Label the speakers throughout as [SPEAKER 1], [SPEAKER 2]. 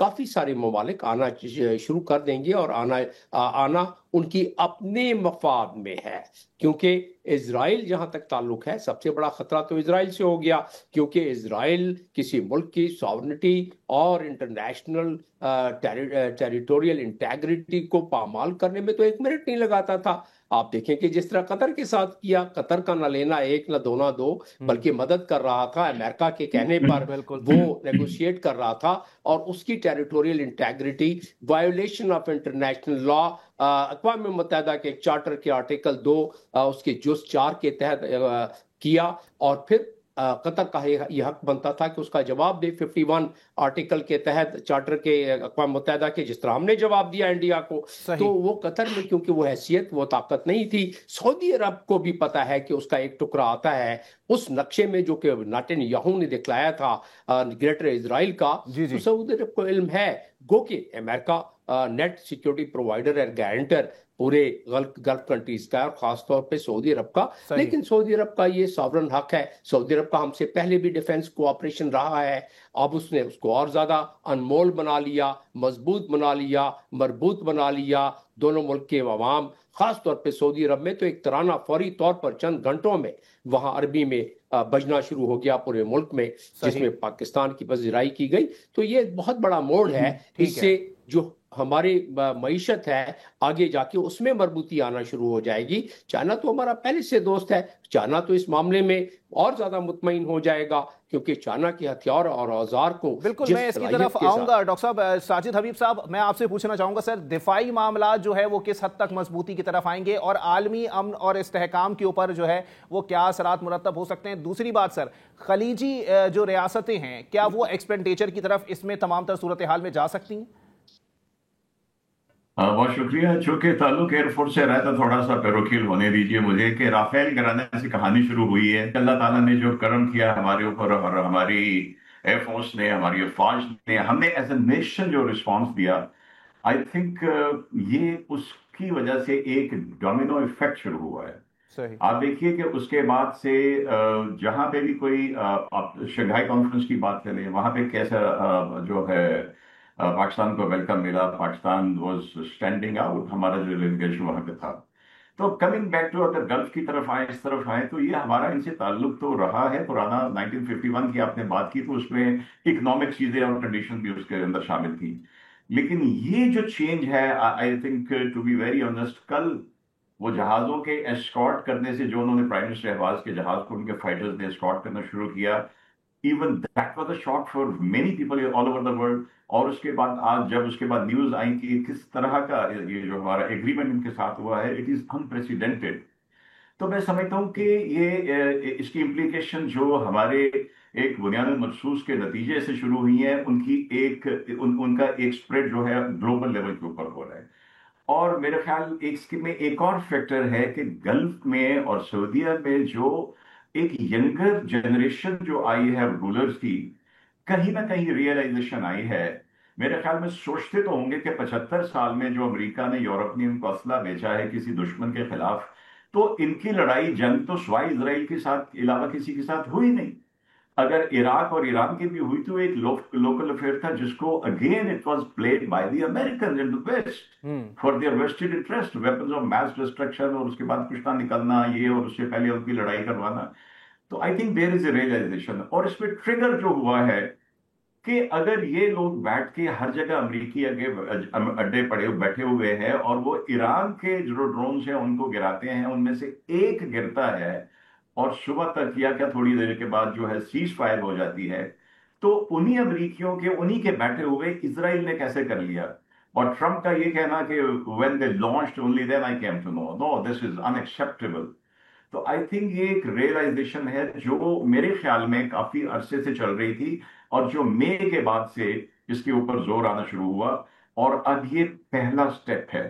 [SPEAKER 1] کافی سارے ممالک آنا شروع کر دیں گے، اور آنا ان کی اپنے مفاد میں ہے، کیونکہ اسرائیل جہاں تک تعلق ہے سب سے بڑا خطرہ تو اسرائیل سے ہو گیا، کیونکہ اسرائیل کسی ملک کی ساورنٹی اور انٹرنیشنل ٹیریٹوریل انٹیگریٹی کو پامال کرنے میں تو ایک منٹ نہیں لگاتا تھا۔ آپ دیکھیں کہ جس طرح قطر کے ساتھ کیا، قطر کا نہ لینا ایک نہ دو نہ دو، بلکہ مدد کر رہا تھا، امریکہ کے کہنے پر وہ نیگوشیٹ کر رہا تھا، اور اس کی territorial integrity, violation of international law, اقوام متحدہ کے چارٹر کے آرٹیکل 2 اس کے جز 4 کے تحت کیا، اور پھر قطر کا یہ حق بنتا تھا کہ اس کا جواب دے 51 آرٹیکل کے تحت چارٹر کے اقوام متحدہ کے، جس طرح ہم نے جواب دیا انڈیا کو۔ تو وہ قطر میں کیونکہ وہ حیثیت، وہ طاقت نہیں تھی۔ سعودی عرب کو بھی پتا ہے کہ اس کا ایک ٹکڑا آتا ہے اس نقشے میں جو کہ ناٹن یاہو نے دکھلایا تھا گریٹر اسرائیل کا، تو سعودی عرب کو علم ہے، گو کہ امریکہ نیٹ سیکیورٹی پرووائیڈر اور گارنٹر پورے گلف کنٹریز کا، اور خاص طور پہ سعودی عرب کا، لیکن سعودی عرب کا یہ ساورن حق ہے۔ سعودی عرب کا ہم سے پہلے بھی ڈیفنس کوآپریشن رہا ہے، اب اس نے اس کو اور زیادہ انمول بنا لیا، مضبوط بنا لیا، مربوط بنا لیا۔ دونوں ملک کے عوام، خاص طور پہ سعودی عرب میں تو ایک ترانہ فوری طور پر چند گھنٹوں میں وہاں عربی میں بجنا شروع ہو گیا پورے ملک میں، جس میں پاکستان کی پذیرائی کی گئی۔ تو یہ بہت بڑا موڑ ہے، اس سے جو ہماری معیشت ہے آگے جا کے اس میں مربوطی آنا شروع ہو جائے گی۔ چائنا تو ہمارا پہلے سے دوست ہے، چائنا تو اس معاملے میں اور زیادہ مطمئن ہو جائے گا، کیونکہ چائنا کے ہتھیار اور اوزار کو
[SPEAKER 2] بالکل میں اس کی طرف آؤں گا۔ ڈاکٹر صاحب ساجد حبیب صاحب، میں آپ سے پوچھنا چاہوں گا سر، دفاعی معاملات جو ہے وہ کس حد تک مضبوطی کی طرف آئیں گے، اور عالمی امن اور استحکام کے اوپر جو ہے وہ کیا اثرات مرتب ہو سکتے ہیں؟ دوسری بات سر، خلیجی جو ریاستیں ہیں کیا وہ ایکسپینڈیچر کی طرف اس میں تمام تر صورتحال میں جا سکتی ہیں؟
[SPEAKER 3] بہت شکریہ۔ چونکہ تعلق ایئر فورس سے رہتا، تھوڑا سا پیروکھیل ہونے دیجیے مجھے، کہ رافیل گرانے سے کہانی شروع ہوئی ہے۔ اللہ تعالیٰ نے جو کرم کیا ہمارے اوپر، اور ہماری ایئر فورس نے، ہماری افواج نے، ہم نے ایز اے نیشن جو رسپانس دیا، آئی تھنک یہ اس کی وجہ سے ایک ڈومینو ایفیکٹ شروع ہوا ہے۔ آپ دیکھیے کہ اس کے بعد سے جہاں پہ بھی کوئی، آپ شنگھائی کانفرنس کی بات کریں، وہاں پہ کیسا جو ہے پاکستان کو ویلکم ملا، پاکستان واز اسٹینڈنگ آؤٹ، ہمارا جو ڈیلیگیشن وہاں پہ تھا۔ تو کمنگ بیک ٹو، اگر گلف کی طرف آئے، اس طرف آئے، تو یہ ہمارا ان سے تعلق تو رہا ہے پرانا۔ 1951 کی آپ نے بات کی تو اس میں اکنامک چیزیں اور کنڈیشن بھی اس کے اندر شامل تھی، لیکن یہ جو چینج ہے، I think to be very honest, کل وہ جہازوں کے اسکارٹ کرنے سے، جو انہوں نے پرائم منسٹر شہباز کے جہاز کو ان کے فائٹرز نے اسکارٹ کرنا شروع کیا، even that was a shock for many people all over the world۔ اور اس کے بعد آج جب اس کے بعد نیوز آئیں کہ کس طرح کا یہ جو ہمارا ایگریمنٹ ان کے ساتھ ہوا ہے، it is unprecedented۔ تو میں سمجھتا ہوں کہ یہ اس کی امپلیکیشن جو ہمارے ایک بنیاد مخصوص کے نتیجے سے شروع ہوئی ہیں، ان کی ان کا ایک سپریڈ جو ہے گلوبل لیول کے اوپر ہو رہا ہے۔ اور میرے خیال اس میں ایک اور فیکٹر ہے کہ گلف میں اور سعودیہ میں جو ایک ینگر جنریشن جو آئی ہے رولرز کی، کہیں نہ کہیں ریئلائزیشن آئی ہے۔ میرے خیال میں سوچتے تو ہوں گے کہ 75 سال میں جو امریکہ نے، یورپ نے ان کو اسلحہ بیچا ہے کسی دشمن کے خلاف، تو ان کی لڑائی جنگ تو سوائے اسرائیل کے ساتھ علاوہ کسی کے ساتھ ہوئی نہیں۔ اگر عراق اور ایران کی بھی ہوئی تو ایک لوکل افیئر تھا، جس کو again it was played by the Americans in the West for their vested interest, weapons of mass destruction, اور اس کے بعد کچھ نہ نکلنا یہ، اور اس سے پہلے ان کی لڑائی کروانا۔ تو I think there is a realization, اور اس میں ٹریگر جو ہوا ہے کہ اگر یہ لوگ بیٹھ کے ہر جگہ امریکی اڈے بیٹھے ہوئے ہیں، اور وہ ایران کے جو ڈرونز ہیں ان کو گراتے ہیں، ان میں سے ایک گرتا ہے، اور صبح تک یا تھوڑی دیر کے بعد جو ہے سیز فائر ہو جاتی ہے، تو انہی امریکیوں کے، انہی کے بیٹھے ہوئے اسرائیل نے کیسے کر لیا؟ اور ٹرمپ کا یہ کہنا کہ when they launched only then I came to know, no, this is unacceptable۔ تو آئی تھنک یہ ایک ریئلائزیشن ہے جو میرے خیال میں کافی عرصے سے چل رہی تھی، اور جو مئی کے بعد سے اس کے اوپر زور آنا شروع ہوا، اور اب یہ پہلا سٹیپ ہے۔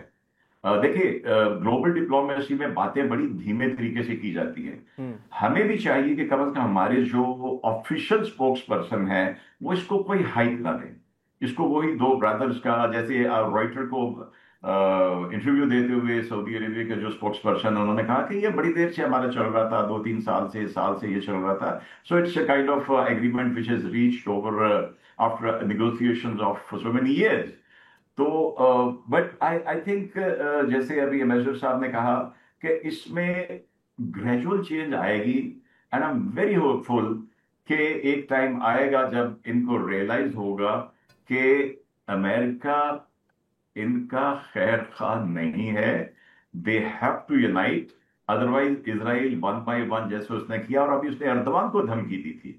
[SPEAKER 3] دیکھیے گلوبل ڈپلومیسی میں باتیں بڑی دھیمے طریقے سے کی جاتی ہیں، ہمیں بھی چاہیے کہ کم از کم ہمارے جو آفیشل اسپوکس پرسن ہیں وہ اس کو کوئی ہائپ نہ دیں، اس کو وہی دو برادرز کا، جیسے رائٹر کو انٹرویو دیتے ہوئے سعودی عربیہ کے جو اسپوکس پرسن، انہوں نے کہا کہ یہ بڑی دیر سے ہمارا چل رہا تھا، 2-3 سال سے یہ چل رہا تھا، so it's a kind of agreement which has reached over after negotiations of so many years. تو بٹ آئی تھنک جیسے ابھی میجر صاحب نے کہا کہ اس میں گریجول چینج آئے گی، and I am very hopeful کہ ایک ٹائم آئے گا جب ان کو ریئلائز ہوگا کہ امریکہ ان کا خیر خواہ نہیں ہے. They have to unite, otherwise Israel 1 by 1 جیسے اس نے کیا، اور ابھی اس نے اردوان کو دھمکی دی تھی.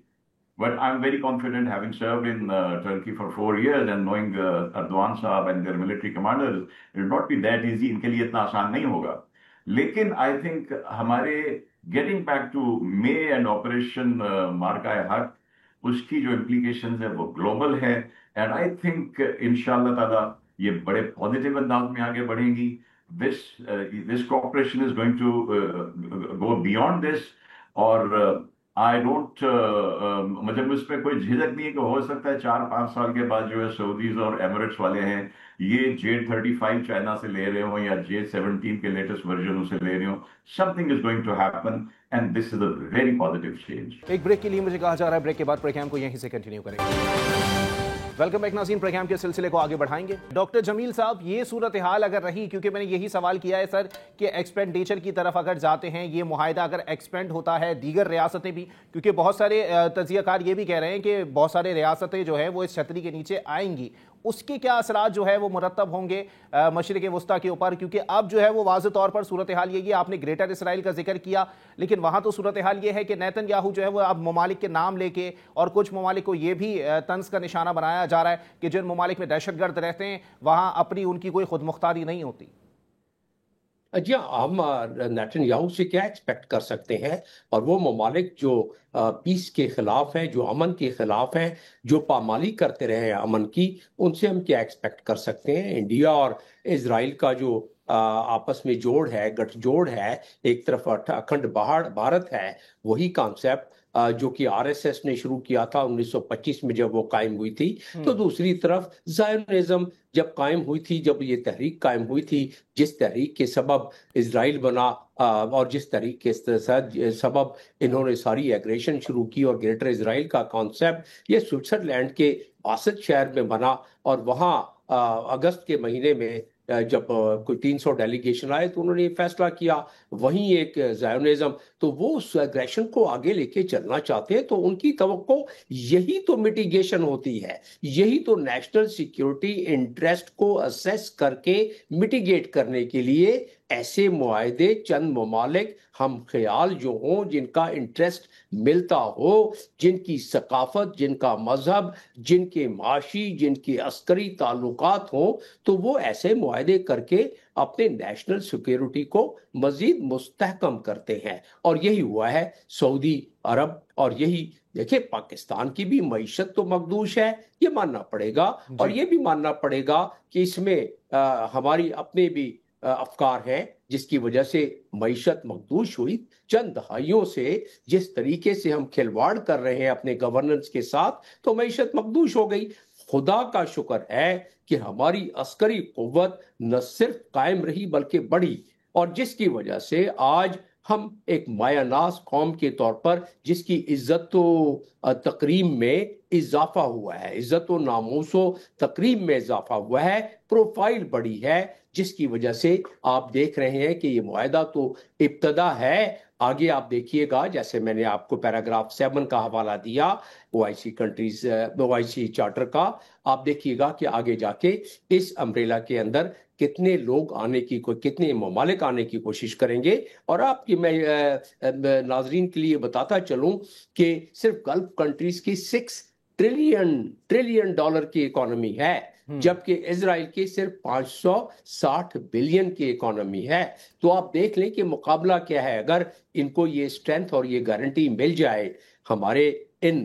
[SPEAKER 3] But I'm very confident, having served in Turkey for 4 years and knowing Erdogan Saab and their military commanders, it will not be that easy. ان کے لیے اتنا آسان نہیں ہوگا. لیکن I think ہمارے getting back to May and Operation مارکہ حق، اس کی جو implications ہے وہ global ہے. And I think انشاءاللہ تعالیٰ یہ بڑے positive انداز میں آگے بڑھیں گی. This cooperation is going to go beyond this. اور آئی ڈونٹ مطلب اس پہ کوئی جھجک نہیں ہے کہ ہو سکتا ہے 4-5 سال کے بعد جو ہے سعودیز اور ایمریٹس والے ہیں یہ J-35 چائنا سے لے رہے ہوں یا J-17 کے لیٹسٹ ورژن سے لے رہے ہوں. Something is going to happen and this is a very positive change.
[SPEAKER 2] ایک بریک کے لیے مجھے کہا جا رہا ہے، بریک کے بعد پروگرام کو یہیں سے کنٹینیو کریں گے. ویلکم بیک ناظرین، پروگرام کے سلسلے کو آگے بڑھائیں گے. ڈاکٹر جمیل صاحب، یہ صورتحال اگر رہی، کیونکہ میں نے یہی سوال کیا ہے سر کہ ایکسپینڈیچر کی طرف اگر جاتے ہیں، یہ معاہدہ اگر ایکسپینڈ ہوتا ہے دیگر ریاستیں بھی، کیونکہ بہت سارے تجزیہ کار یہ بھی کہہ رہے ہیں کہ بہت سارے ریاستیں جو ہے وہ اس چھتری کے نیچے آئیں گی، اس کے کیا اثرات جو ہے وہ مرتب ہوں گے مشرق وسطیٰ کے اوپر؟ کیونکہ اب جو ہے وہ واضح طور پر صورتحال یہ ہے، آپ نے گریٹر اسرائیل کا ذکر کیا، لیکن وہاں تو صورتحال یہ ہے کہ نیتن یاہو جو ہے وہ اب ممالک کے نام لے کے، اور کچھ ممالک کو یہ بھی طنز کا نشانہ بنایا جا رہا ہے کہ جن ممالک میں دہشت گرد رہتے ہیں وہاں اپنی ان کی کوئی خود مختاری نہیں ہوتی.
[SPEAKER 1] جی ہم نیتن یاہو سے کیا ایکسپیکٹ کر سکتے ہیں؟ اور وہ ممالک جو پیس کے خلاف ہیں، جو امن کے خلاف ہیں، جو پامالی کرتے رہے ہیں امن کی، ان سے ہم کیا ایکسپیکٹ کر سکتے ہیں؟ انڈیا اور اسرائیل کا جو آپس میں جوڑ ہے، گٹھ جوڑ ہے، ایک طرف اکھنڈ بھارت ہے، وہی کانسیپٹ جو کہ آر ایس ایس نے شروع کیا تھا 1925 میں جب وہ قائم ہوئی تھی. تو دوسری طرف زائونزم جب قائم ہوئی تھی، جب یہ تحریک قائم ہوئی تھی، جس تحریک کے سبب اسرائیل بنا اور جس تحریک کے سبب انہوں نے ساری ایگریشن شروع کی، اور گریٹر اسرائیل کا کانسیپٹ یہ سوئٹزرلینڈ کے باسط شہر میں بنا، اور وہاں اگست کے مہینے میں جب کوئی 300 ڈیلیگیشن آئے تو انہوں نے یہ فیصلہ کیا، وہیں ایک زائونزم. تو وہ اس ایگریشن کو آگے لے کے چلنا چاہتے ہیں، تو ان کی توقع یہی تو میٹیگیشن ہوتی ہے، یہی تو نیشنل سیکیورٹی انٹرسٹ کو اسیس کر کے میٹیگیٹ کرنے کے لیے ایسے معاہدے چند ممالک ہم خیال جو ہوں، جن کا انٹرسٹ ملتا ہو، جن کی ثقافت، جن کا مذہب، جن کے معاشی، جن کے عسکری تعلقات ہوں، تو وہ ایسے معاہدے کر کے اپنے نیشنل سیکیورٹی کو مزید مستحکم کرتے ہیں. اور یہی ہوا ہے سعودی عرب، اور یہی دیکھیں پاکستان کی بھی معیشت تو مخدوش ہے، یہ ماننا پڑے گا. اور یہ بھی ماننا پڑے گا کہ اس میں ہماری اپنے بھی افکار ہیں جس کی وجہ سے معیشت مخدوش ہوئی. چند دہائیوں سے جس طریقے سے ہم کھلواڑ کر رہے ہیں اپنے گورننس کے ساتھ، تو معیشت مخدوش ہو گئی. خدا کا شکر ہے کہ ہماری عسکری قوت نہ صرف قائم رہی بلکہ بڑھی، اور جس کی وجہ سے آج ہم ایک مایہ ناز قوم کے طور پر، جس کی عزت و تکریم میں اضافہ ہوا ہے، عزت و ناموس و تکریم میں اضافہ ہوا ہے، پروفائل بڑی ہے، جس کی وجہ سے آپ دیکھ رہے ہیں کہ یہ معاہدہ تو ابتدا ہے. آگے آپ دیکھیے گا، جیسے میں نے آپ کو پیراگراف 7 کا حوالہ دیا OIC کنٹریز OIC چارٹر کا، آپ دیکھیے گا کہ آگے جا کے اس امبریلا کے اندر کتنے لوگ آنے کی، کتنے ممالک آنے کی کوشش کریں گے. اور آپ کی میں ناظرین کے لیے بتاتا چلوں کہ صرف گلف کنٹریز کی 6 ٹریلین ڈالر کی اکانومی ہے، جبکہ اسرائیل کی صرف 560 بلین کی اکانومی ہے. تو آپ دیکھ لیں کہ مقابلہ کیا ہے. اگر ان کو یہ اسٹرینتھ اور یہ گارنٹی مل جائے ہمارے ان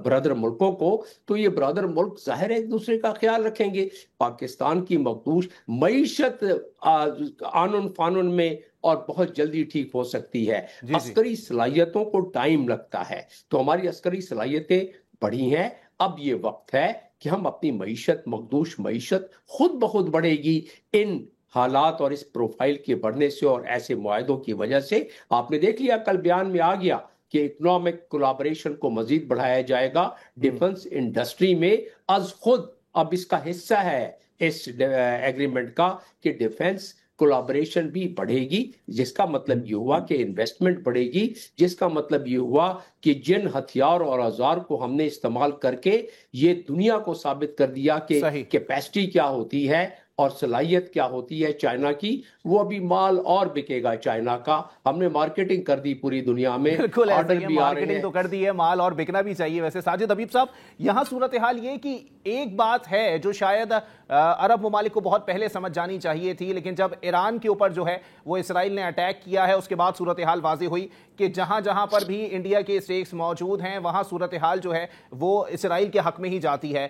[SPEAKER 1] برادر ملکوں کو، تو یہ برادر ملک ظاہر ایک دوسرے کا خیال رکھیں گے. پاکستان کی مخدوش معیشت آنن فانن میں اور بہت جلدی ٹھیک ہو سکتی ہے. عسکری صلاحیتوں کو ٹائم لگتا ہے، تو ہماری عسکری صلاحیتیں بڑھی ہیں. اب یہ وقت ہے کہ ہم اپنی معیشت، مخدوش معیشت خود بخود بڑھے گی ان حالات اور اس پروفائل کے بڑھنے سے اور ایسے معاہدوں کی وجہ سے. آپ نے دیکھ لیا، کل بیان میں آ گیا کہ اکنامک کولیبریشن کو مزید بڑھایا جائے گا ڈیفنس انڈسٹری میں. از خود اب اس کا حصہ ہے اس ایگریمنٹ کا کہ ڈیفنس کولیبریشن بھی بڑھے گی، جس کا مطلب یہ ہوا کہ انویسٹمنٹ بڑھے گی، جس کا مطلب یہ ہوا کہ جن ہتھیار اور اوزار کو ہم نے استعمال کر کے یہ دنیا کو ثابت کر دیا کہ کیپیسٹی کیا ہوتی ہے اور صلاحیت کیا ہوتی ہے چائنا کی، وہ ابھی مال اور بکے گا چائنا کا. ہم نے مارکیٹنگ کر دی پوری دنیا میں،
[SPEAKER 2] بالکل مارکیٹنگ تو کر دی ہے، مال اور بکنا بھی چاہیے. ویسے ساجد حبیب صاحب، یہاں صورتحال یہ کہ ایک بات ہے جو شاید عرب ممالک کو بہت پہلے سمجھ جانی چاہیے تھی، لیکن جب ایران کے اوپر جو ہے وہ اسرائیل نے اٹیک کیا ہے، اس کے بعد صورتحال واضح ہوئی کہ جہاں جہاں پر بھی انڈیا کے اسٹیکس موجود ہیں وہاں صورتحال جو ہے وہ اسرائیل کے حق میں ہی جاتی ہے.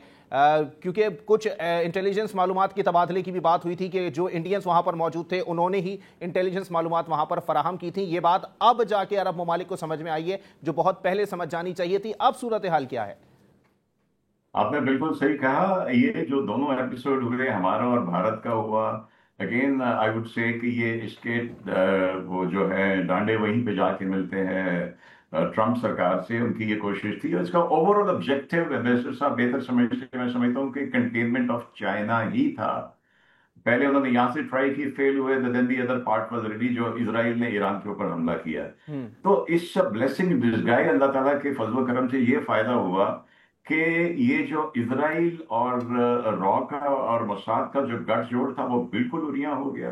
[SPEAKER 2] کیونکہ کچھ انٹیلیجنس معلومات کے تبادلے کی بھی بات ہوئی تھی کہ جو انڈینز وہاں پر موجود تھے انہوں نے ہی انٹیلیجنس معلومات وہاں پر فراہم کی تھی. یہ بات اب جا کے عرب ممالک کو سمجھ میں آئی ہے جو بہت پہلے سمجھ جانی چاہیے تھی. اب صورتحال کیا ہے؟
[SPEAKER 3] آپ نے بالکل صحیح کہا. یہ جو دونوں ایپیسوڈ ہوئے ہمارا اور بھارت کا ہوا، اگین آئی وڈ سے کہ یہ اس کے وہ جو ہے ڈانڈے وہیں پہ جا کے ملتے ہیں ٹرمپ سرکار سے. ان کی یہ کوشش تھی اور اس کا اوور آل آبجیکٹو صاحب بہتر سمجھتے، میں سمجھتا ہوں کہ کنٹینمنٹ آف چائنا ہی تھا. پہلے انہوں نے یہاں سے ٹرائی کی، فیل ہوئے، then the other part was ready, جو اسرائیل نے ایران کے اوپر حملہ کیا. تو اس بلیسنگ ڈسگائز اللہ تعالیٰ کے فضل و کرم سے یہ فائدہ ہوا کہ یہ جو اسرائیل اور را کا اور موساد کا جو گٹھ جوڑ تھا وہ بالکل اریاں ہو گیا.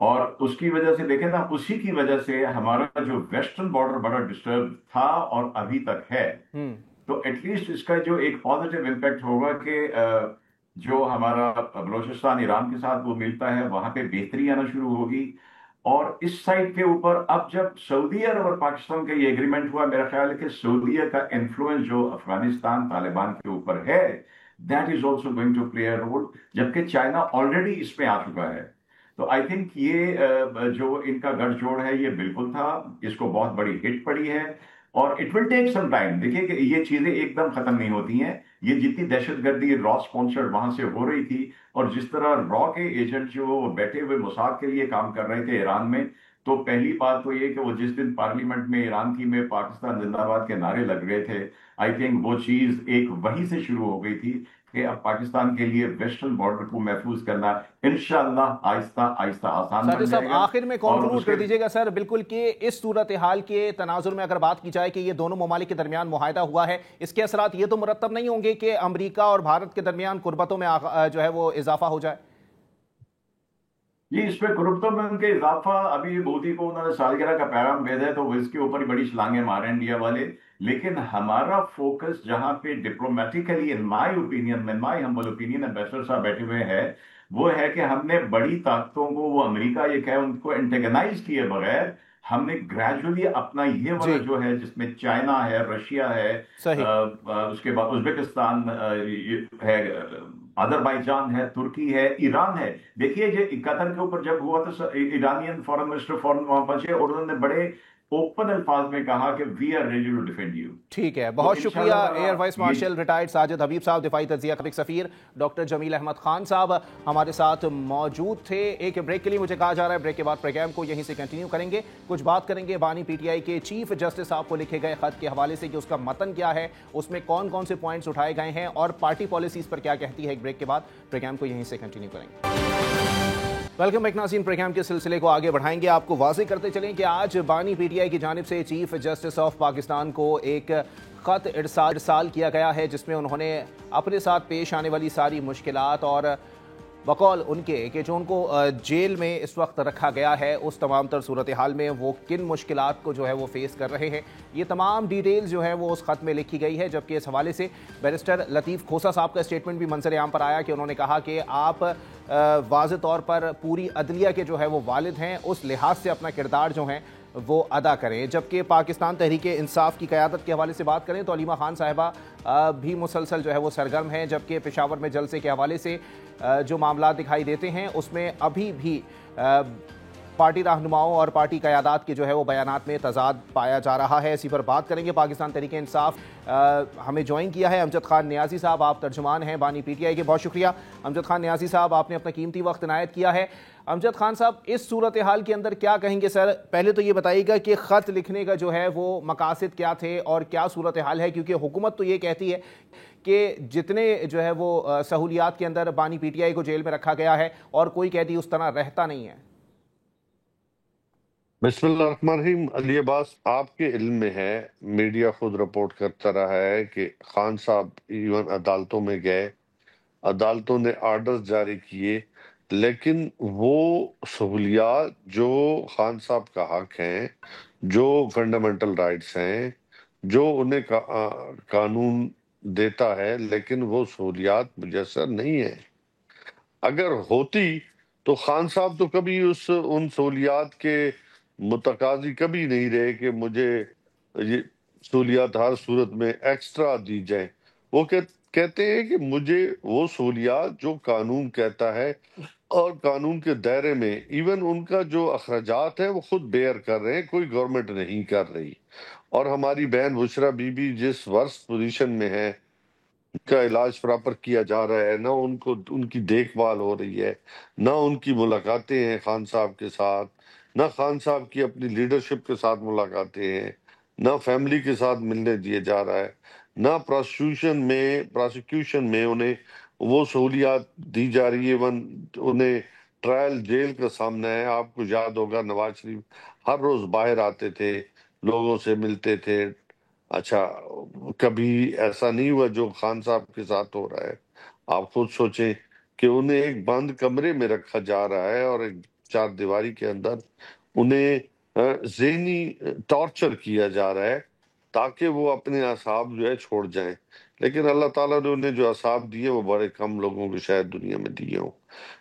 [SPEAKER 3] اور اس کی وجہ سے دیکھیں نا، اسی کی وجہ سے ہمارا جو ویسٹرن بارڈر بڑا ڈسٹرب تھا اور ابھی تک ہے. تو ایٹ لیسٹ اس کا جو ایک پازیٹیو امپیکٹ ہوگا کہ جو ہمارا بلوچستان ایران کے ساتھ وہ ملتا ہے وہاں پہ بہتری آنا شروع ہوگی. اور اس سائڈ کے اوپر اب جب سعودیہ اور پاکستان کا یہ ایگریمنٹ ہوا، میرا خیال ہے کہ سعودیہ کا انفلوئنس جو افغانستان طالبان کے اوپر ہے that is also going to play a role, جبکہ چائنا آلریڈی اس میں آ چکا ہے. تو آئی تھنک یہ جو ان کا گٹھ جوڑ ہے یہ بالکل تھا، اس کو بہت بڑی ہٹ پڑی ہے اور it will take some time. دیکھیے کہ یہ چیزیں ایک دم ختم نہیں ہوتی ہیں. یہ جتنی دہشت گردی را اسپانسرڈ وہاں سے ہو رہی تھی اور جس طرح را کے ایجنٹ جو وہ بیٹھے ہوئے موساد کے لیے کام کر رہے تھے ایران میں، تو پہلی بات تو یہ کہ وہ جس دن پارلیمنٹ میں ایران کی میں پاکستان زندہ باد کے نعرے لگ رہے تھے، آئی تھنک وہ چیز ایک وہیں سے شروع ہو گئی تھی کہ اب پاکستان کے لیے ویسٹرن بارڈر کو محفوظ کرنا انشاءاللہ آہستہ آہستہ آسان بن جائے گا.
[SPEAKER 2] آخر میں کنکلوڈ کر دیجیے گا سر بالکل کہ اس صورتحال کے تناظر میں اگر بات کی جائے کہ یہ دونوں ممالک کے درمیان معاہدہ ہوا ہے، اس کے اثرات یہ تو مرتب نہیں ہوں گے کہ امریکہ اور بھارت کے درمیان قربتوں میں جو ہے وہ اضافہ ہو جائے؟
[SPEAKER 3] جی، اس پہ قربتوں میں ان کے اضافہ، ابھی مودی کو انہوں نے سالگرہ کا پیغام بھیجا ہے تو وہ اس کے اوپر بڑی چھلانگیں مارے انڈیا والے. لیکن ہمارا فوکس جہاں پہ ڈپلومیٹیکلی ان مائی ہمبل اوپینین امبیسڈر صاحب بیٹھے ہوئے ہیں وہ ہے کہ ہم نے بڑی طاقتوں کو، وہ امریکہ یہ کہ ان کو انٹیگنائز کیے بغیر ہم نے گریجولی اپنا یہ والا جو ہے جس میں چائنا ہے، رشیا ہے، اس کے بعد ازبکستان ہے، آذربائیجان ہے، ترکی ہے، ایران ہے. دیکھیے یہ قطر کے اوپر جب ہوا تو ایرانین فورن منسٹر فورن وہاں پہنچے اور انہوں نے بڑے اوپن الفاظ میں کہا کہ we are ready to defend you.
[SPEAKER 2] ٹھیک ہے، بہت شکریہ Air Vice Marshal retired Sajid Habib صاحب، دفاعی تجزیہ کا سفیر ڈاکٹر جمیل احمد خان صاحب ہمارے ساتھ موجود تھے. ایک بریک کے لیے مجھے کہا جا رہا ہے، بریک کے بعد پروگرام کو یہیں سے کنٹینیو کریں گے. کچھ بات کریں گے بانی پی ٹی آئی کے چیف جسٹس صاحب کو لکھے گئے خط کے حوالے سے کہ اس کا متن کیا ہے، اس میں کون کون سے پوائنٹس اٹھائے گئے ہیں اور پارٹی پالیسیز پر کیا کہتی ہے. ایک بریک کے بعد پروگرام کو یہیں سے کنٹینیو کریں گے. ویلکم بیک ناظرین، پروگرام کے سلسلے کو آگے بڑھائیں گے. آپ کو واضح کرتے چلیں کہ آج بانی پی ٹی آئی کی جانب سے چیف جسٹس آف پاکستان کو ایک خط ارسال کیا گیا ہے جس میں انہوں نے اپنے ساتھ پیش آنے والی ساری مشکلات اور بقول ان کے کہ جو ان کو جیل میں اس وقت رکھا گیا ہے اس تمام تر صورتحال میں وہ کن مشکلات کو جو ہے وہ فیس کر رہے ہیں، یہ تمام ڈیٹیلز جو ہے وہ اس خط میں لکھی گئی ہے. جبکہ اس حوالے سے بیرسٹر لطیف کھوسا صاحب کا اسٹیٹمنٹ بھی منظر عام پر آیا کہ انہوں نے کہا کہ آپ واضح طور پر پوری عدلیہ کے جو ہے وہ والد ہیں، اس لحاظ سے اپنا کردار جو ہیں وہ ادا کریں. جبکہ پاکستان تحریک انصاف کی قیادت کے حوالے سے بات کریں تو علیمہ خان صاحبہ بھی مسلسل جو ہے وہ سرگرم ہیں. جبکہ پشاور میں جلسے کے حوالے سے جو معاملات دکھائی دیتے ہیں اس میں ابھی بھی پارٹی رہنماؤں اور پارٹی قیادات کے جو ہے وہ بیانات میں تضاد پایا جا رہا ہے. اسی پر بات کریں گے. پاکستان تحریک انصاف ہمیں جوائن کیا ہے امجد خان نیازی صاحب. آپ ترجمان ہیں بانی پی ٹی آئی کے. بہت شکریہ امجد خان نیازی صاحب, آپ نے اپنا قیمتی وقت عنایت کیا ہے. امجد خان صاحب, اس صورتحال کے اندر کیا کہیں گے سر؟ پہلے تو یہ بتائیے گا کہ خط لکھنے کا جو ہے وہ مقاصد کیا تھے اور کیا صورتحال ہے, کیونکہ حکومت تو یہ کہتی ہے کہ جتنے جو ہے وہ سہولیات کے اندر بانی پی ٹی آئی کو جیل میں رکھا گیا ہے اور کوئی قیدی اس طرح رہتا نہیں ہے.
[SPEAKER 4] بسم اللہ الرحمن الرحیم. علی عباس, آپ کے علم میں ہے, میڈیا خود رپورٹ کرتا رہا ہے کہ خان صاحب ایون عدالتوں میں گئے, عدالتوں نے آرڈرز جاری کیے, لیکن وہ سہولیات جو خان صاحب کا حق ہیں, جو فنڈامنٹل رائٹس ہیں, جو انہیں قانون دیتا ہے, لیکن وہ سہولیات میسر نہیں ہیں. اگر ہوتی تو خان صاحب تو کبھی ان سہولیات کے متقاضی کبھی نہیں رہے کہ مجھے یہ سہولیات ہر صورت میں ایکسٹرا دی جائیں. وہ کہتے ہیں کہ مجھے وہ سہولیات جو قانون کہتا ہے اور قانون کے دائرے میں, ایون ان کا جو اخراجات ہیں وہ خود بیئر کر رہے ہیں, کوئی گورنمنٹ نہیں کر رہی. اور ہماری بہن بشرا بی بی جس ورسٹ پوزیشن میں ہے, کا علاج پراپر کیا جا رہا ہے, نہ ان کو ان کی دیکھ بھال ہو رہی ہے, نہ ان کی ملاقاتیں ہیں خان صاحب کے ساتھ, نہ خان صاحب کی اپنی لیڈرشپ کے ساتھ ملاقاتیں ہیں, نہ فیملی کے ساتھ ملنے دیا جا رہا ہے, نہ پراسیکیوشن میں انہیں وہ سہولیات دی جا رہی ہے. انہیں ٹرائل جیل کا سامنا ہے. آپ کو یاد ہوگا نواز شریف ہر روز باہر آتے تھے, لوگوں سے ملتے تھے. اچھا, کبھی ایسا نہیں ہوا جو خان صاحب کے ساتھ ہو رہا ہے. آپ خود سوچیں کہ انہیں ایک بند کمرے میں رکھا جا رہا ہے اور ایک چار دیواری کے اندر انہیں ذہنی ٹارچر کیا جا رہا ہے تاکہ وہ اپنے اعصاب جو ہے چھوڑ جائیں. لیکن اللہ تعالیٰ نے انہیں جو اعصاب دیے وہ بڑے کم لوگوں کو شاید دنیا میں دیے ہوں.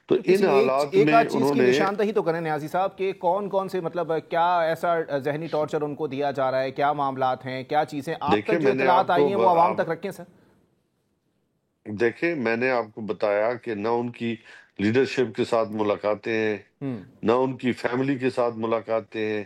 [SPEAKER 4] تو ان حالات
[SPEAKER 2] ایک
[SPEAKER 4] میں
[SPEAKER 2] آدھ چیز
[SPEAKER 4] انہوں
[SPEAKER 2] کی
[SPEAKER 4] نے
[SPEAKER 2] نشاندہی تو کریں نیازی صاحب کہ کون کون سے, مطلب کیا ایسا ذہنی ٹارچر ان کو دیا جا رہا ہے, کیا معاملات ہیں, کیا چیزیں آپ
[SPEAKER 4] دیکھیں,
[SPEAKER 2] تک جو
[SPEAKER 4] میں نے
[SPEAKER 2] اطلاعات
[SPEAKER 4] آپ
[SPEAKER 2] آئی ہیں وہ عوام
[SPEAKER 4] کو
[SPEAKER 2] تک رکھیں سر.
[SPEAKER 4] دیکھیں میں نے آپ کو بتایا کہ نہ ان کی لیڈرشپ کے ساتھ ملاقاتیں ہیں, نہ ان کی فیملی کے ساتھ ملاقاتیں ہیں,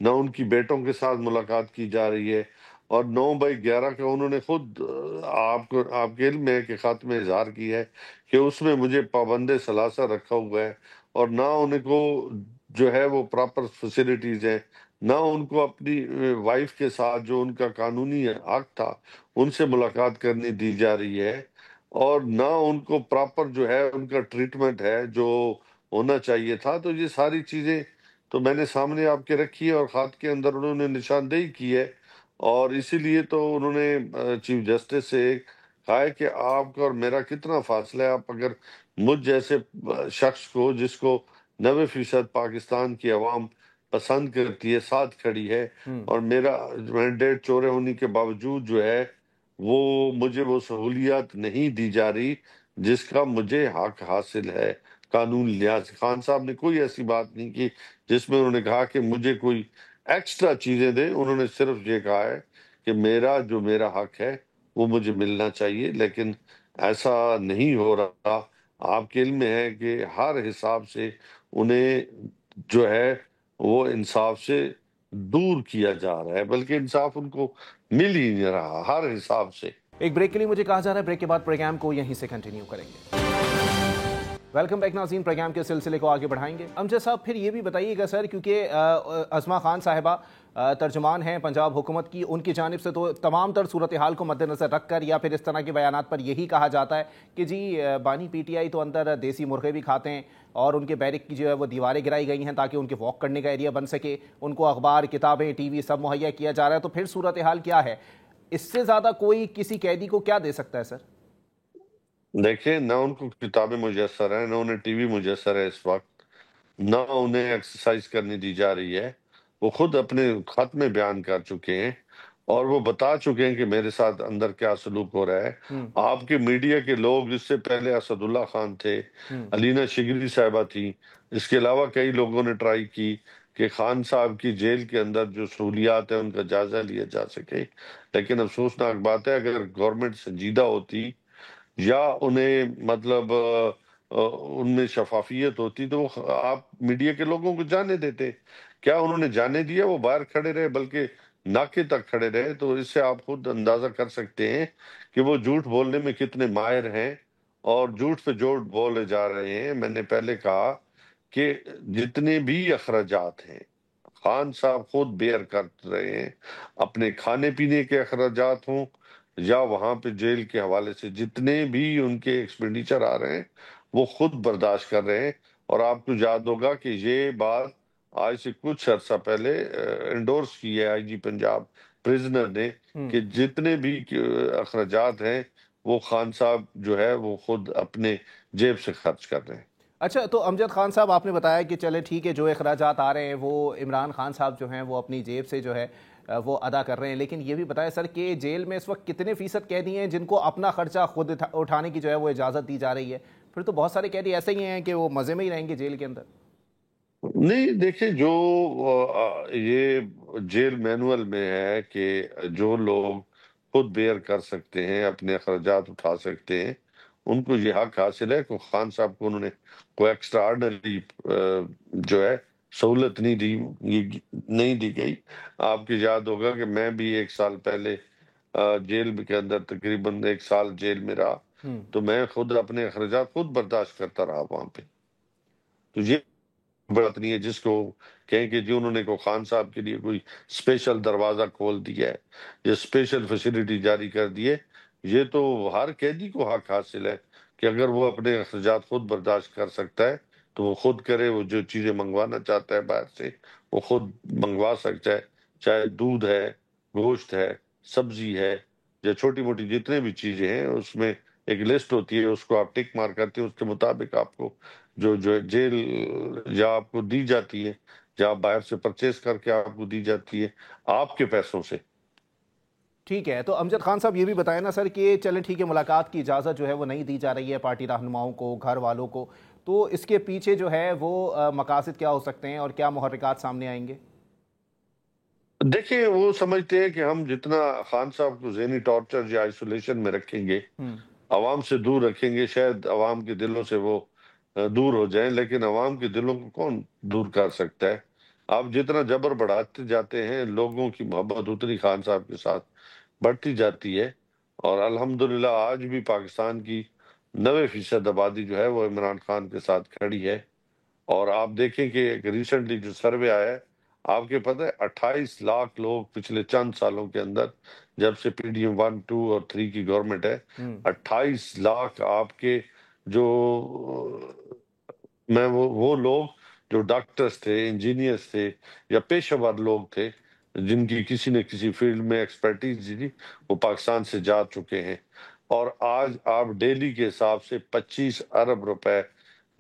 [SPEAKER 4] نہ ان کی بیٹوں کے ساتھ ملاقات کی جا رہی ہے. اور 9/11 کا انہوں نے خود آپ کے علم میں ہے کہ خط میں اظہار کی ہے کہ اس میں مجھے پابند ثلاثہ رکھا ہوا ہے, اور نہ ان کو جو ہے وہ پراپر فیسلٹیز ہیں, نہ ان کو اپنی وائف کے ساتھ جو ان کا قانونی حق تھا ان سے ملاقات کرنے دی جا رہی ہے, اور نہ ان کو پراپر جو ہے ان کا ٹریٹمنٹ ہے جو ہونا چاہیے تھا. تو یہ ساری چیزیں تو میں نے سامنے آپ کے رکھی ہے, اور خط کے اندر انہوں نے نشاندہی کی ہے. اور اسی لیے تو انہوں نے چیف جسٹس سے کہا ہے کہ آپ کا اور میرا کتنا فاصلہ ہے. آپ اگر مجھ جیسے شخص کو جس کو 90% پاکستان کی عوام پسند کرتی ہے, ساتھ کھڑی ہے, اور میرا مینڈیٹ چورے ہونے کے باوجود جو ہے وہ مجھے وہ سہولیات نہیں دی جا رہی جس کا مجھے حق حاصل ہے قانون لحاظ. خان صاحب نے کوئی ایسی بات نہیں کی جس میں انہوں نے کہا کہ مجھے کوئی ایکسٹرا چیزیں دیں. انہوں نے صرف یہ کہا ہے کہ میرا حق ہے وہ مجھے ملنا چاہیے, لیکن ایسا نہیں ہو رہا. آپ کے علم میں ہے کہ ہر حساب سے انہیں جو ہے وہ انصاف سے دور کیا جا رہا ہے, بلکہ انصاف ان کو مل ہی نہیں رہا ہر حساب سے.
[SPEAKER 2] ایک بریک کے لیے مجھے کہا جا رہا ہے, بریک کے بعد پروگرام کو یہیں سے کنٹینیو کریں گے. ویلکم بیک ناظرین, پروگرام کے سلسلے کو آگے بڑھائیں گے. امجد صاحب پھر یہ بھی بتائیے گا سر, کیونکہ عظمیٰ خان صاحبہ ترجمان ہیں پنجاب حکومت کی, ان کی جانب سے تو تمام تر صورتحال کو مد نظر رکھ کر یا پھر اس طرح کے بیانات پر یہی کہا جاتا ہے کہ جی بانی پی ٹی آئی تو اندر دیسی مرغے بھی کھاتے ہیں, اور ان کے بیرک کی جو ہے وہ دیواریں گرائی گئی ہیں تاکہ ان کے واک کرنے کا ایریا بن سکے, ان کو اخبار, کتابیں, ٹی وی سب مہیا کیا جا رہا ہے. تو پھر صورتحال کیا ہے؟ اس سے زیادہ کوئی کسی قیدی کو کیا دے سکتا ہے سر؟
[SPEAKER 4] دیکھیں, نہ ان کو کتابیں میسر ہیں, نہ انہیں ٹی وی میسر ہے اس وقت, نہ انہیں ایکسرسائز کرنی دی جا رہی ہے. وہ خود اپنے خط میں بیان کر چکے ہیں اور وہ بتا چکے ہیں کہ میرے ساتھ اندر کیا سلوک ہو رہا ہے. آپ کے میڈیا کے لوگ, جس سے پہلے اسد اللہ خان تھے, علینا شگری صاحبہ تھی, اس کے علاوہ کئی لوگوں نے ٹرائی کی کہ خان صاحب کی جیل کے اندر جو سہولیات ہیں ان کا جائزہ لیا جا سکے. لیکن افسوسناک بات ہے, اگر گورنمنٹ سنجیدہ ہوتی یا انہیں مطلب ان میں شفافیت ہوتی تو آپ میڈیا کے لوگوں کو جانے دیتے. کیا انہوں نے جانے دیا؟ وہ باہر کھڑے رہے، بلکہ ناکے تک کھڑے رہے. تو اس سے آپ خود اندازہ کر سکتے ہیں کہ وہ جھوٹ بولنے میں کتنے ماہر ہیں اور جھوٹ پہ جھوٹ بولے جا رہے ہیں. میں نے پہلے کہا کہ جتنے بھی اخراجات ہیں خان صاحب خود بیئر کر رہے ہیں، اپنے کھانے پینے کے اخراجات ہوں یا وہاں پہ جیل کے حوالے سے جتنے بھی ان کے ایکسپینڈیچر آ رہے ہیں وہ خود برداشت کر رہے ہیں. اور آپ کو یاد ہوگا کہ یہ بات آج سے کچھ عرصہ پہلے انڈورس کی ہے آئی جی پنجاب پریزنر نے کہ جتنے بھی اخراجات ہیں وہ خان صاحب جو ہے وہ خود اپنے جیب سے خرچ کر رہے ہیں.
[SPEAKER 2] اچھا، تو امجد خان صاحب آپ نے بتایا کہ چلے ٹھیک ہے، جو اخراجات آ رہے ہیں وہ عمران خان صاحب جو ہیں وہ اپنی جیب سے جو ہے وہ ادا کر رہے ہیں، لیکن یہ بھی بتائیں سر کہ جیل میں اس وقت کتنے فیصد قیدی ہیں جن کو اپنا خرچہ خود اٹھانے کی جو ہے وہ اجازت دی جا رہی ہے؟ پھر تو بہت سارے قیدی ایسے ہی ہیں کہ وہ مزے میں ہی رہیں گے جیل کے اندر.
[SPEAKER 4] نہیں دیکھیں، جو یہ جیل مینول میں ہے کہ جو لوگ خود بیئر کر سکتے ہیں، اپنے اخراجات اٹھا سکتے ہیں، ان کو یہ حق حاصل ہے کہ خان صاحب کو انہوں نے کوئی ایکسٹرا آرڈنری جو ہے سہولت نہیں دی گئی. آپ کی یاد ہوگا کہ میں بھی 1 سال پہلے جیل کے اندر تقریباً 1 سال جیل میں رہا، تو میں خود اپنے اخراجات خود برداشت کرتا رہا وہاں پہ. تو یہ بات نہیں ہے جس کو کہیں کہ جی انہوں نے کو خان صاحب کے لیے کوئی اسپیشل دروازہ کھول دیا ہے یا اسپیشل فیسلٹی جاری کر دی ہے. یہ تو ہر قیدی کو حق حاصل ہے کہ اگر وہ اپنے اخراجات خود برداشت کر سکتا ہے تو وہ خود کرے. وہ جو چیزیں منگوانا چاہتا ہے باہر سے وہ خود منگوا سکتا ہے، چاہے دودھ ہے، گوشت ہے، سبزی ہے یا چھوٹی موٹی جتنے بھی چیزیں ہیں. اس میں ایک لسٹ ہوتی ہے، اس کو آپ ٹک مار کرتے ہیں، اس کے مطابق آپ کو جو جیل یا آپ کو دی جاتی ہے یا آپ باہر سے پرچیز کر کے آپ کو دی جاتی ہے آپ کے پیسوں سے.
[SPEAKER 2] ٹھیک ہے، تو امجد خان صاحب یہ بھی بتائیں نا سر کہ چلیں ٹھیک ہے، ملاقات کی اجازت جو ہے وہ نہیں دی جا رہی ہے پارٹی رہنماؤں کو، گھر والوں کو، تو اس کے پیچھے جو ہے وہ مقاصد کیا ہو سکتے ہیں اور کیا محرکات سامنے آئیں گے؟
[SPEAKER 4] دیکھیں، وہ سمجھتے ہیں کہ ہم جتنا خان صاحب کو ذہنی ٹارچر یا آئسولیشن میں رکھیں گے، عوام سے دور رکھیں گے، شاید عوام کے دلوں سے وہ دور ہو جائیں. لیکن عوام کے دلوں کو کون دور کر سکتا ہے؟ آپ جتنا جبر بڑھاتے جاتے ہیں لوگوں کی محبت اتنی خان صاحب کے ساتھ بڑھتی جاتی ہے. اور الحمدللہ آج بھی پاکستان کی 90% آبادی جو ہے وہ عمران خان کے ساتھ کھڑی ہے. اور آپ دیکھیں کہ ایک ریسنٹلی جو سروے آیا ہے، آپ کے پتہ ہے 28 لاکھ لوگ پچھلے چند سالوں کے اندر جب سے پی ڈی ایم 1، 2 اور 3 کی گورنمنٹ ہے، 28 لاکھ آپ کے جو وہ لوگ جو ڈاکٹرز تھے، انجینئرز تھے یا پیشہ ور لوگ تھے جن کی کسی نہ کسی فیلڈ میں ایکسپرٹیز تھی، وہ پاکستان سے جا چکے ہیں. اور آج آپ ڈیلی کے حساب سے 25 ارب روپے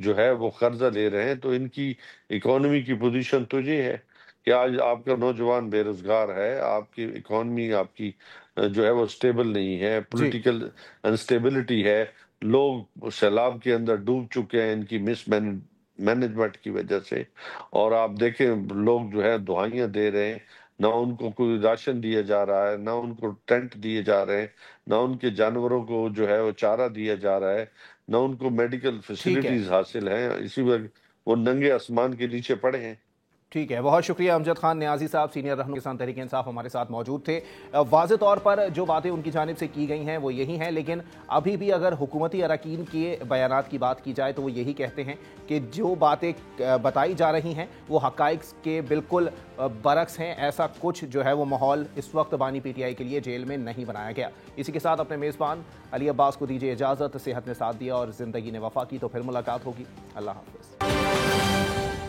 [SPEAKER 4] جو ہے وہ قرضہ لے رہے ہیں. تو ان کی اکانومی کی پوزیشن تو یہ ہے کہ آج آپ کا نوجوان بے روزگار ہے، آپ کی اکانومی آپ کی جو ہے وہ سٹیبل نہیں ہے، پولیٹیکل انسٹیبلٹی ہے، لوگ سیلاب کے اندر ڈوب چکے ہیں ان کی مس مینجمنٹ کی وجہ سے. اور آپ دیکھیں لوگ جو ہے دعائیاں دے رہے ہیں، نہ ان کو کوئی راشن دیا جا رہا ہے، نہ ان کو ٹینٹ دیے جا رہے ہیں، نہ ان کے جانوروں کو جو ہے وہ چارہ دیا جا رہا ہے، نہ ان کو میڈیکل فیسلٹیز حاصل ہیں. اسی وقت وہ ننگے آسمان کے نیچے پڑے ہیں.
[SPEAKER 2] ٹھیک ہے، بہت شکریہ امجد خان نیازی صاحب، سینئر رہنما کسان تحریک انصاف ہمارے ساتھ موجود تھے. واضح طور پر جو باتیں ان کی جانب سے کی گئی ہیں وہ یہی ہیں، لیکن ابھی بھی اگر حکومتی اراکین کے بیانات کی بات کی جائے تو وہ یہی کہتے ہیں کہ جو باتیں بتائی جا رہی ہیں وہ حقائق کے بالکل برعکس ہیں. ایسا کچھ جو ہے وہ ماحول اس وقت بانی پی ٹی آئی کے لیے جیل میں نہیں بنایا گیا. اسی کے ساتھ اپنے میزبان علی عباس کو دیجیے اجازت. صحت نے ساتھ دیا اور زندگی نے وفا کی، تو پھر ملاقات ہوگی. اللہ حافظ.